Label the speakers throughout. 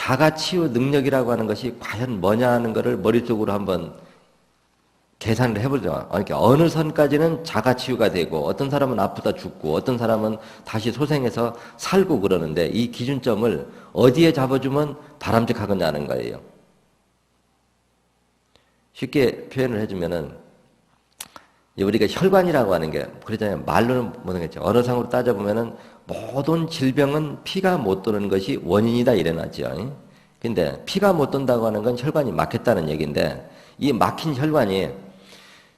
Speaker 1: 자가치유 능력이라고 하는 것이 과연 뭐냐 하는 것을 머릿속으로 한번 계산을 해보죠. 그러니까 어느 선까지는 자가치유가 되고 어떤 사람은 아프다 죽고 어떤 사람은 다시 소생해서 살고 그러는데 이 기준점을 어디에 잡아주면 바람직하겠냐 하는 거예요. 쉽게 표현을 해주면은 우리가 혈관이라고 하는 게 그러잖아요. 말로는 못하겠죠. 언어상으로 따져보면은 모든 질병은 피가 못 도는 것이 원인이다 이래놨죠. 근데 피가 못 돈다고 하는 건 혈관이 막혔다는 얘기인데 이 막힌 혈관이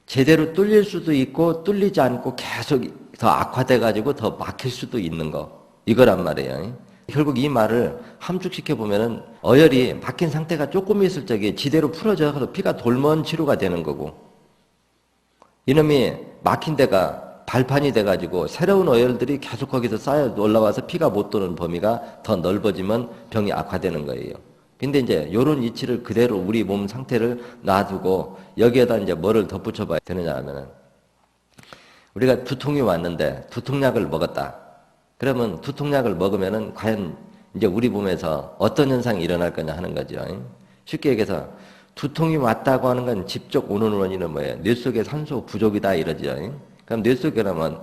Speaker 1: 제대로 뚫릴 수도 있고 뚫리지 않고 계속 더 악화돼 가지고 더 막힐 수도 있는 거 이거란 말이에요. 결국 이 말을 함축시켜 보면은 어혈이 막힌 상태가 조금 있을 적에 지대로 풀어져서 피가 돌면 치료가 되는 거고 이놈이 막힌 데가 발판이 돼 가지고 새로운 어혈들이 계속 거기서 쌓여 올라와서 피가 못 도는 범위가 더 넓어지면 병이 악화되는 거예요. 근데 이제 요런 이치를 그대로 우리 몸 상태를 놔두고 여기에다 이제 뭐를 덧붙여 봐야 되느냐 하면은 우리가 두통이 왔는데 두통약을 먹었다. 그러면 두통약을 먹으면은 과연 이제 우리 몸에서 어떤 현상이 일어날 거냐 하는 거죠. 쉽게 얘기해서 두통이 왔다고 하는 건 직접 오는 원인은 뭐예요? 뇌 속에 산소 부족이다 이러죠. 그럼 뇌 속에 그러면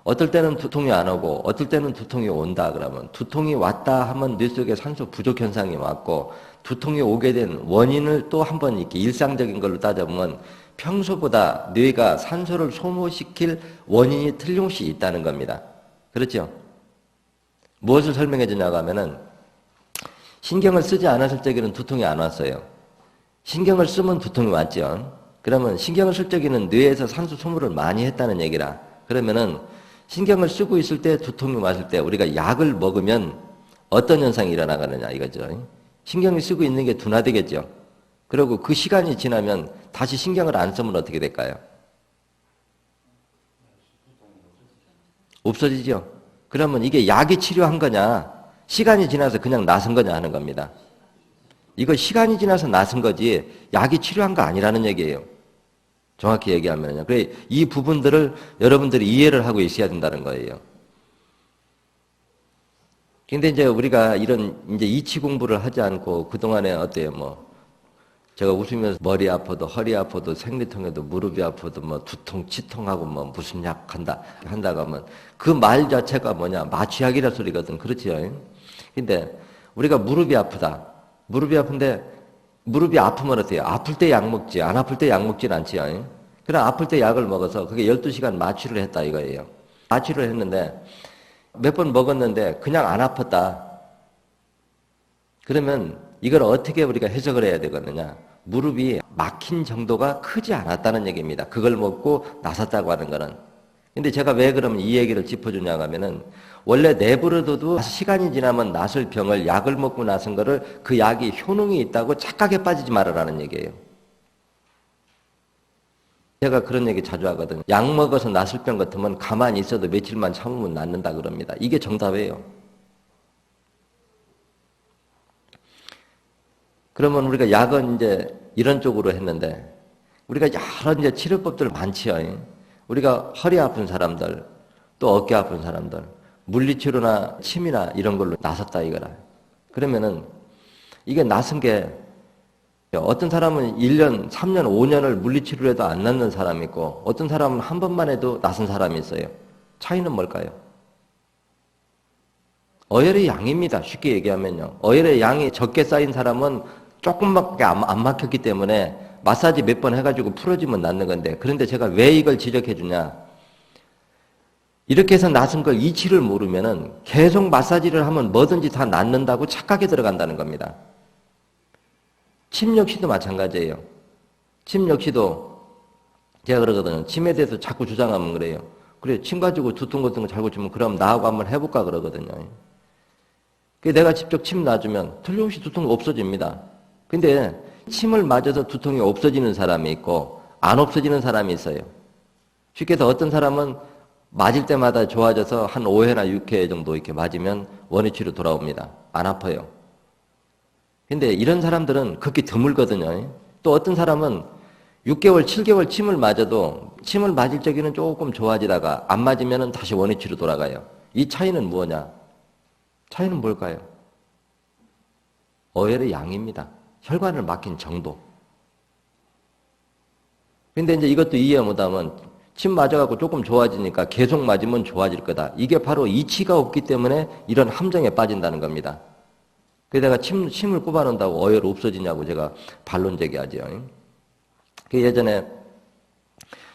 Speaker 1: 어떨 때는 두통이 안 오고 어떨 때는 두통이 온다 그러면 두통이 왔다 하면 뇌 속에 산소 부족 현상이 왔고 두통이 오게 된 원인을 또 한번 이렇게 일상적인 걸로 따져보면 평소보다 뇌가 산소를 소모시킬 원인이 틀림없이 있다는 겁니다. 그렇죠? 무엇을 설명해 주냐고 하면은 신경을 쓰지 않았을 적에는 두통이 안 왔어요. 신경을 쓰면 두통이 왔죠. 그러면 신경을 쓸 적에는 뇌에서 산소 소모를 많이 했다는 얘기라. 그러면은 신경을 쓰고 있을 때 두통이 왔을 때 우리가 약을 먹으면 어떤 현상이 일어나가느냐 이거죠. 신경을 쓰고 있는 게 둔화되겠죠. 그리고 그 시간이 지나면 다시 신경을 안 쓰면 어떻게 될까요? 없어지죠. 그러면 이게 약이 치료한 거냐 시간이 지나서 그냥 나선 거냐 하는 겁니다. 이거 시간이 지나서 나선 거지 약이 치료한 거 아니라는 얘기예요. 정확히 얘기하면요. 그래 이 부분들을 여러분들이 이해를 하고 있어야 된다는 거예요. 근데 이제 우리가 이런 이제 이치 공부를 하지 않고 그동안에 어때요? 뭐 제가 웃으면서 머리 아파도 허리 아파도 생리통에도 무릎이 아파도 뭐 두통 치통하고 뭐 무슨 약 한다고 하면 그 말 자체가 뭐냐? 마취약이라 소리거든. 그렇지요? 근데 우리가 무릎이 아프다. 무릎이 아픈데 무릎이 아프면 어때요? 아플 때 약 먹지, 안 아플 때 약 먹진 않지요. 그럼 아플 때 약을 먹어서 그게 12시간 마취를 했다 이거예요. 마취를 했는데 몇 번 먹었는데 그냥 안 아팠다. 그러면 이걸 어떻게 우리가 해석을 해야 되겠느냐? 무릎이 막힌 정도가 크지 않았다는 얘기입니다. 그걸 먹고 나섰다고 하는 거는. 근데 제가 왜 그러면 이 얘기를 짚어주냐고 하면은 원래 내버려둬도 시간이 지나면 낫을 병을 약을 먹고 나선 거를 그 약이 효능이 있다고 착각에 빠지지 말아라는 얘기예요. 제가 그런 얘기 자주 하거든요. 약 먹어서 낫을 병 같으면 가만히 있어도 며칠만 참으면 낫는다 그럽니다. 이게 정답이에요. 그러면 우리가 약은 이제 이런 쪽으로 했는데 우리가 여러 이제 치료법들 많지요. 우리가 허리 아픈 사람들, 또 어깨 아픈 사람들, 물리치료나 침이나 이런 걸로 나섰다 이거라. 그러면은 이게 나선 게 어떤 사람은 1년, 3년, 5년을 물리치료를 해도 안 낫는 사람이 있고 어떤 사람은 한 번만 해도 나선 사람이 있어요. 차이는 뭘까요? 어혈의 양입니다. 쉽게 얘기하면요. 어혈의 양이 적게 쌓인 사람은 조금밖에 안 막혔기 때문에 마사지 몇 번 해가지고 풀어지면 낫는 건데 그런데 제가 왜 이걸 지적해 주냐? 이렇게 해서 나선 걸 이치를 모르면은 계속 마사지를 하면 뭐든지 다 낫는다고 착각에 들어간다는 겁니다. 침 역시도 마찬가지예요. 침 역시도 제가 그러거든요. 침에 대해서 자꾸 주장하면 그래요. 그래, 침 가지고 두통 같은 거 잘 고치면 그럼 나하고 한번 해볼까 그러거든요. 내가 직접 침 놔주면 틀림없이 두통이 없어집니다. 근데 침을 맞아서 두통이 없어지는 사람이 있고 안 없어지는 사람이 있어요. 쉽게 해서 어떤 사람은 맞을 때마다 좋아져서 한 5회나 6회 정도 이렇게 맞으면 원위치로 돌아옵니다. 안 아파요. 근데 이런 사람들은 극히 드물거든요. 또 어떤 사람은 6개월, 7개월 침을 맞아도 침을 맞을 적에는 조금 좋아지다가 안 맞으면 다시 원위치로 돌아가요. 이 차이는 뭐냐? 차이는 뭘까요? 어혈의 양입니다. 혈관을 막힌 정도. 근데 이제 이것도 이해 못하면 침 맞아갖고 조금 좋아지니까 계속 맞으면 좋아질 거다. 이게 바로 이치가 없기 때문에 이런 함정에 빠진다는 겁니다. 그래서 내가 침을 꼽아놓는다고 어혈 없어지냐고 제가 반론 제기하죠. 그 예전에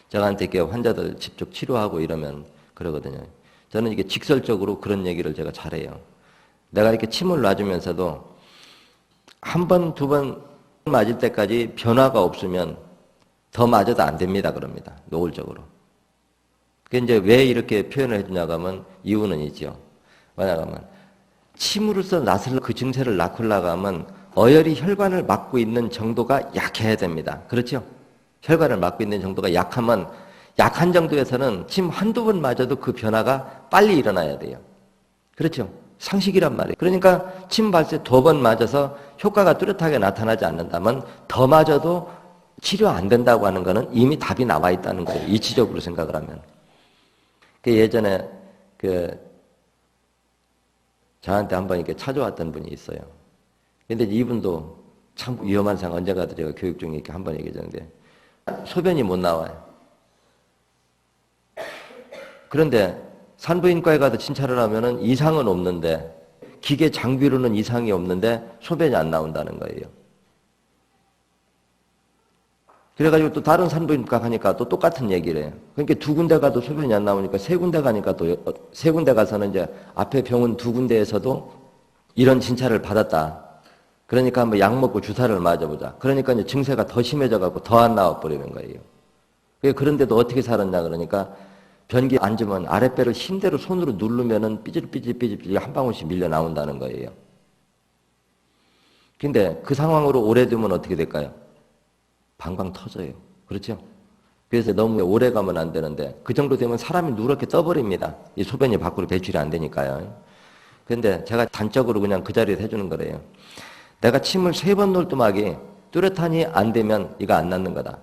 Speaker 1: 저한테 이렇게 환자들 직접 치료하고 이러면 그러거든요. 저는 이게 직설적으로 그런 얘기를 제가 잘해요. 내가 이렇게 침을 놔주면서도 한 번, 두 번 맞을 때까지 변화가 없으면 더 맞아도 안 됩니다. 그럽니다. 노골적으로. 그 이제 왜 이렇게 표현을 해주냐고 하면 이유는 있죠. 뭐냐면 침으로써 낫을 그 증세를 낳으려고 하면 어혈이 혈관을 막고 있는 정도가 약해야 됩니다. 그렇죠? 혈관을 막고 있는 정도가 약하면 약한 정도에서는 침 한두 번 맞아도 그 변화가 빨리 일어나야 돼요. 그렇죠? 상식이란 말이에요. 그러니까 침 발세 2번 맞아서 효과가 뚜렷하게 나타나지 않는다면 더 맞아도 치료 안 된다고 하는 거는 이미 답이 나와 있다는 거예요. 이치적으로 생각을 하면. 그 예전에 저한테 한번 이렇게 찾아왔던 분이 있어요. 근데 이분도 참 위험한 상황, 언젠가도 제가 교육 중에 이렇게 한번 얘기했는데, 소변이 못 나와요. 그런데 산부인과에 가서 진찰을 하면은 이상은 없는데, 기계 장비로는 이상이 없는데, 소변이 안 나온다는 거예요. 그래가지고 또 다른 산부인과 가니까 또 똑같은 얘기를 해요. 그러니까 2군데 가도 소변이 안 나오니까 3군데 가니까 또 3군데 가서는 이제 앞에 병원 2군데에서도 이런 진찰을 받았다. 그러니까 한번 약 먹고 주사를 맞아보자. 그러니까 이제 증세가 더 심해져갖고 더 안 나와버리는 거예요. 그런데도 어떻게 살았냐 그러니까 변기 앉으면 아랫배를 힘대로 손으로 누르면은 삐질삐질 한 방울씩 밀려 나온다는 거예요. 근데 그 상황으로 오래 두면 어떻게 될까요? 방광 터져요. 그렇죠? 그래서 너무 오래 가면 안 되는데 그 정도 되면 사람이 누렇게 떠버립니다. 이 소변이 밖으로 배출이 안 되니까요. 그런데 제가 단적으로 그냥 그 자리에서 해주는 거래요. 내가 침을 3번 놀두막이 뚜렷하니 안 되면 이거 안 낫는 거다.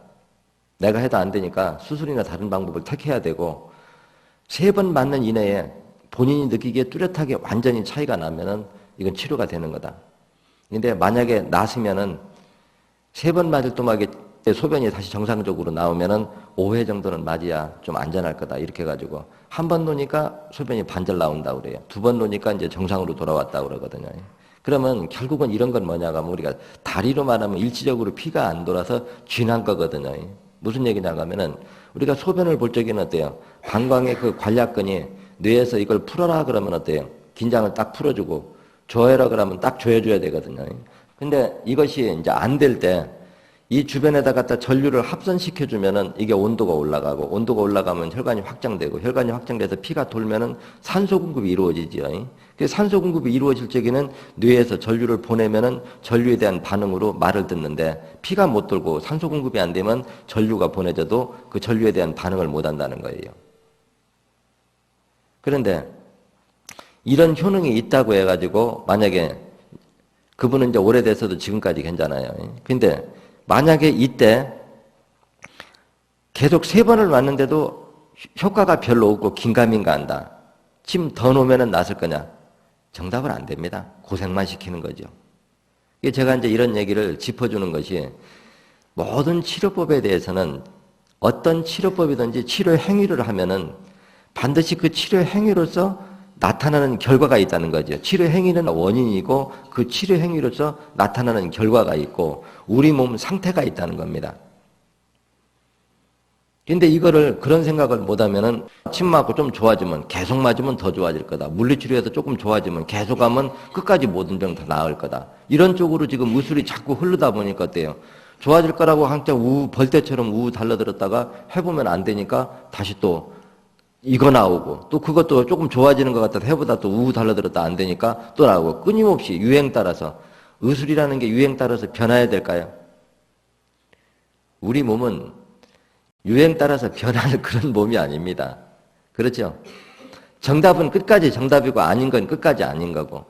Speaker 1: 내가 해도 안 되니까 수술이나 다른 방법을 택해야 되고 3번 맞는 이내에 본인이 느끼기에 뚜렷하게 완전히 차이가 나면은 이건 치료가 되는 거다. 근데 만약에 나으면은 3번 맞을 또막에 소변이 다시 정상적으로 나오면은 5회 정도는 맞아야 좀 안전할 거다. 이렇게 해가지고 한 번 놓으니까 소변이 반절 나온다고 그래요. 2번 놓으니까 이제 정상으로 돌아왔다고 그러거든요. 그러면 결국은 이런 건 뭐냐고 하면 우리가 다리로 말하면 일시적으로 피가 안 돌아서 쥐난 거거든요. 무슨 얘기냐고 하면은 우리가 소변을 볼 적에는 어때요? 방광의 그 관략근이 뇌에서 이걸 풀어라 그러면 어때요? 긴장을 딱 풀어주고 조여라 그러면 딱 조여줘야 되거든요. 근데 이것이 이제 안 될 때 이 주변에다 갖다 전류를 합선시켜주면은 이게 온도가 올라가고 온도가 올라가면 혈관이 확장되고 혈관이 확장돼서 피가 돌면은 산소 공급이 이루어지죠. 그 산소 공급이 이루어질 적에는 뇌에서 전류를 보내면은 전류에 대한 반응으로 말을 듣는데 피가 못 돌고 산소 공급이 안 되면 전류가 보내져도 그 전류에 대한 반응을 못 한다는 거예요. 그런데 이런 효능이 있다고 해가지고 만약에 그분은 이제 오래돼서도 지금까지 괜찮아요. 근데 만약에 이때 계속 3번을 맞는데도 효과가 별로 없고 긴가민가 한다. 침 더 놓으면 낫을 거냐? 정답은 안 됩니다. 고생만 시키는 거죠. 제가 이제 이런 얘기를 짚어주는 것이 모든 치료법에 대해서는 어떤 치료법이든지 치료 행위를 하면은 반드시 그 치료 행위로서 나타나는 결과가 있다는 거죠. 치료 행위는 원인이고 그 치료 행위로서 나타나는 결과가 있고 우리 몸 상태가 있다는 겁니다. 근데 이거를 그런 생각을 못하면은 침 맞고 좀 좋아지면 계속 맞으면 더 좋아질 거다. 물리치료해서 조금 좋아지면 계속 하면 끝까지 모든 병 다 나을 거다. 이런 쪽으로 지금 의술이 자꾸 흐르다 보니까 어때요? 좋아질 거라고 한참 벌떼처럼 달라들었다가 해보면 안 되니까 다시 또 이거 나오고 또 그것도 조금 좋아지는 것 같아서 해보다 또 달라들었다 안 되니까 또 나오고 끊임없이 유행 따라서 의술이라는 게 유행 따라서 변해야 될까요? 우리 몸은 유행 따라서 변하는 그런 몸이 아닙니다. 그렇죠? 정답은 끝까지 정답이고 아닌 건 끝까지 아닌 거고